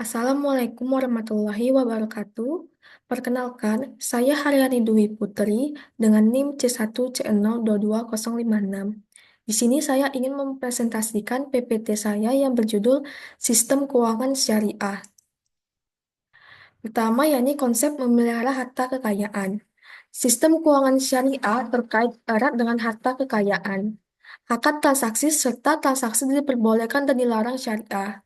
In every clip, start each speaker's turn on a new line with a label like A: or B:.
A: Assalamualaikum warahmatullahi wabarakatuh. Perkenalkan, saya Haryani Dwi Putri dengan NIM C1C022056. Di sini saya ingin mempresentasikan PPT saya yang berjudul Sistem Keuangan Syariah. Pertama, yakni konsep memelihara harta kekayaan. Sistem keuangan syariah terkait erat dengan harta kekayaan. Akad transaksi serta transaksi diperbolehkan dan dilarang syariah.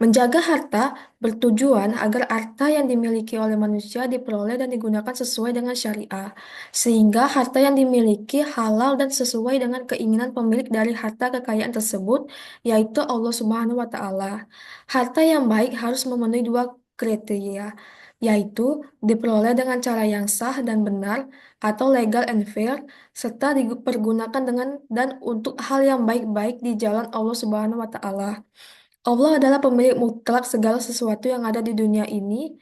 A: Menjaga harta bertujuan agar harta yang dimiliki oleh manusia diperoleh dan digunakan sesuai dengan syariah, sehingga harta yang dimiliki halal dan sesuai dengan keinginan pemilik dari harta kekayaan tersebut, yaitu Allah Subhanahu wa Ta'ala. Harta yang baik harus memenuhi dua kriteria, yaitu diperoleh dengan cara yang sah dan benar atau legal and fair, serta dipergunakan dengan dan untuk hal yang baik-baik di jalan Allah Subhanahu wa Ta'ala. Allah adalah pemilik mutlak segala sesuatu yang ada di dunia ini,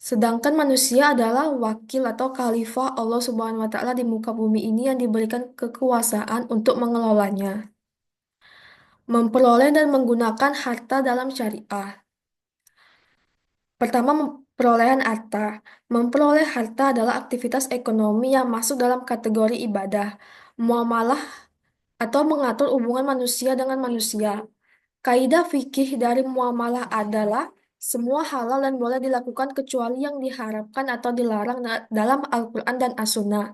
A: sedangkan manusia adalah wakil atau khalifah Allah Subhanahu wa Ta'ala di muka bumi ini yang diberikan kekuasaan untuk mengelolanya, memperoleh dan menggunakan harta dalam syariah. Pertama, perolehan harta. Memperoleh harta adalah aktivitas ekonomi yang masuk dalam kategori ibadah, muamalah, atau mengatur hubungan manusia dengan manusia. Kaidah fikih dari muamalah adalah semua halal dan boleh dilakukan kecuali yang diharapkan atau dilarang dalam Al-Quran dan As-Sunnah.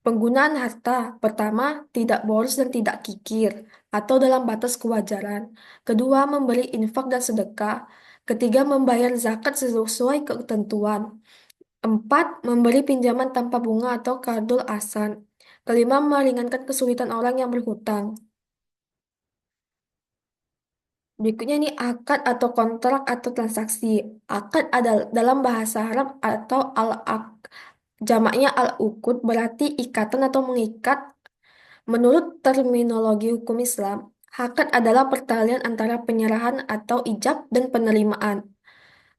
A: Penggunaan harta, pertama, tidak boros dan tidak kikir, atau dalam batas kewajaran. Kedua, memberi infak dan sedekah. Ketiga, membayar zakat sesuai ketentuan. Empat, memberi pinjaman tanpa bunga atau kardul asan. Kelima, meringankan kesulitan orang yang berhutang. Berikutnya ini akad atau kontrak atau transaksi. Akad adalah dalam bahasa Arab atau al-aq. Jamaknya al-uqud berarti ikatan atau mengikat. Menurut terminologi hukum Islam, akad adalah pertalian antara penyerahan atau ijab dan penerimaan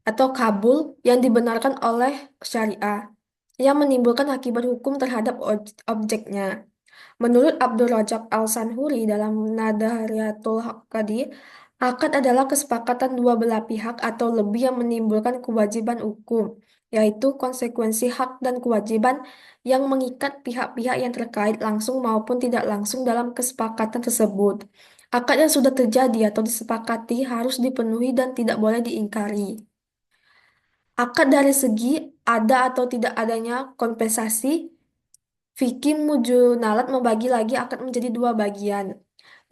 A: atau kabul yang dibenarkan oleh syariah yang menimbulkan akibat hukum terhadap objeknya. Menurut Abdul Rajab Al-Sanhuri dalam Nadahriyatul Haqqadi, akad adalah kesepakatan dua belah pihak atau lebih yang menimbulkan kewajiban hukum, yaitu konsekuensi hak dan kewajiban yang mengikat pihak-pihak yang terkait langsung maupun tidak langsung dalam kesepakatan tersebut. Akad yang sudah terjadi atau disepakati harus dipenuhi dan tidak boleh diingkari. Akad dari segi ada atau tidak adanya kompensasi. Vicky Mujunalat membagi lagi akad menjadi dua bagian,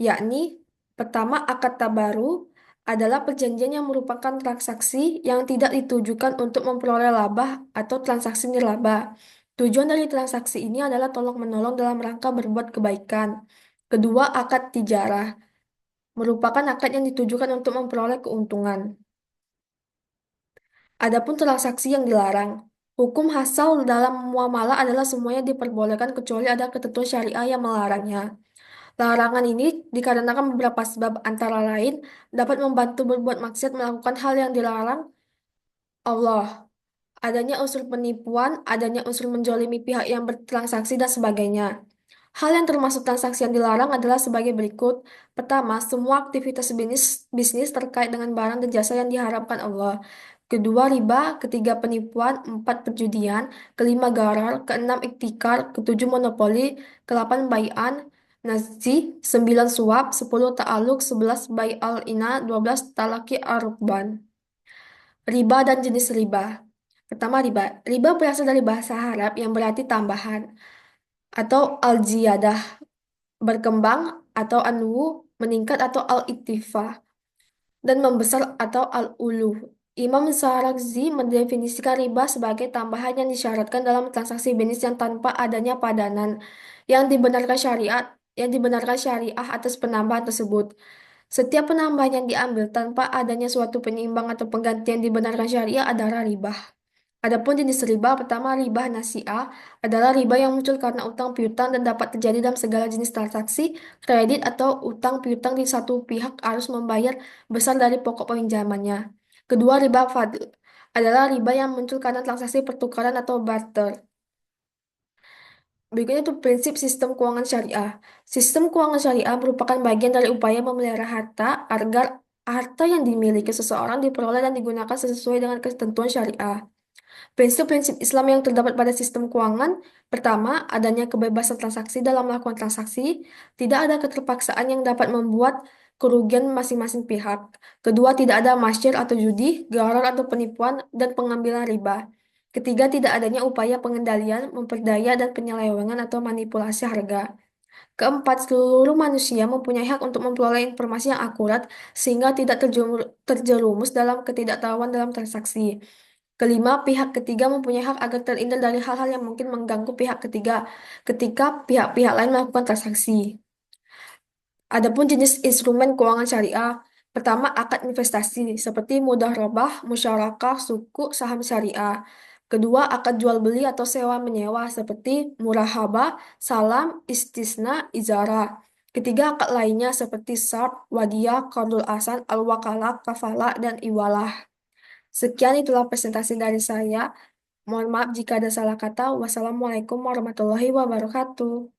A: yakni pertama akad tabaru adalah perjanjian yang merupakan transaksi yang tidak ditujukan untuk memperoleh laba atau transaksi nirlaba. Tujuan dari transaksi ini adalah tolong-menolong dalam rangka berbuat kebaikan. Kedua, akad tijarah merupakan akad yang ditujukan untuk memperoleh keuntungan. Adapun transaksi yang dilarang, hukum asal dalam muamalah adalah semuanya diperbolehkan kecuali ada ketentuan syariah yang melarangnya. Larangan ini dikarenakan beberapa sebab antara lain dapat membantu berbuat maksiat melakukan hal yang dilarang Allah, adanya unsur penipuan, adanya unsur menjolimi pihak yang bertransaksi dan sebagainya. Hal yang termasuk transaksi yang dilarang adalah sebagai berikut. Pertama, semua aktivitas bisnis terkait dengan barang dan jasa yang diharapkan Allah. Kedua, riba. Ketiga, penipuan. Empat, perjudian. Kelima, garar. Keenam, iktikar. Ketujuh, monopoli. Kelapan, bai'an. Nazi. Sembilan, suap. Sepuluh, ta'aluk. Sebelas, bai'al ina. 12, talaki arubban. Riba dan jenis riba. Pertama, riba. Riba berasal dari bahasa Arab yang berarti tambahan atau al-ziyadah, berkembang atau anwu, meningkat atau al-ittifa, dan membesar atau al-ulu. Imam Syafi'i mendefinisikan riba sebagai tambahan yang disyaratkan dalam transaksi bisnis yang tanpa adanya padanan yang dibenarkan syariah atas penambahan tersebut. Setiap penambahan yang diambil tanpa adanya suatu penyeimbang atau pengganti yang dibenarkan syariah adalah riba. Adapun jenis riba, pertama riba nasi'ah adalah riba yang muncul karena utang piutang dan dapat terjadi dalam segala jenis transaksi, kredit atau utang piutang di satu pihak harus membayar besar dari pokok pinjamannya. Kedua, riba fadl adalah riba yang muncul karena transaksi pertukaran atau barter. Berikutnya itu prinsip sistem keuangan syariah. Sistem keuangan syariah merupakan bagian dari upaya memelihara harta agar harta yang dimiliki seseorang diperoleh dan digunakan sesuai dengan ketentuan syariah. Prinsip-prinsip Islam yang terdapat pada sistem keuangan, pertama, adanya kebebasan transaksi dalam melakukan transaksi, tidak ada keterpaksaan yang dapat membuat kerugian masing-masing pihak. Kedua, tidak ada masyir atau judi, gharar atau penipuan, dan pengambilan riba. Ketiga, tidak adanya upaya pengendalian, memperdaya, dan penyelewengan atau manipulasi harga. Keempat, seluruh manusia mempunyai hak untuk memperoleh informasi yang akurat sehingga tidak terjerumus dalam ketidaktahuan dalam transaksi. Kelima, pihak ketiga mempunyai hak agar terhindar dari hal-hal yang mungkin mengganggu pihak ketiga ketika pihak-pihak lain melakukan transaksi. Adapun jenis instrumen keuangan syariah, pertama akad investasi seperti mudharabah, musyarakah, suku, saham syariah. Kedua, akad jual beli atau sewa menyewa seperti murahabah, salam, istisna, ijarah. Ketiga, akad lainnya seperti sharp, wadiyah, qardul asan, al-wakalah, kafalah, dan iwalah. Sekian itulah presentasi dari saya. Mohon maaf jika ada salah kata. Wassalamualaikum warahmatullahi wabarakatuh.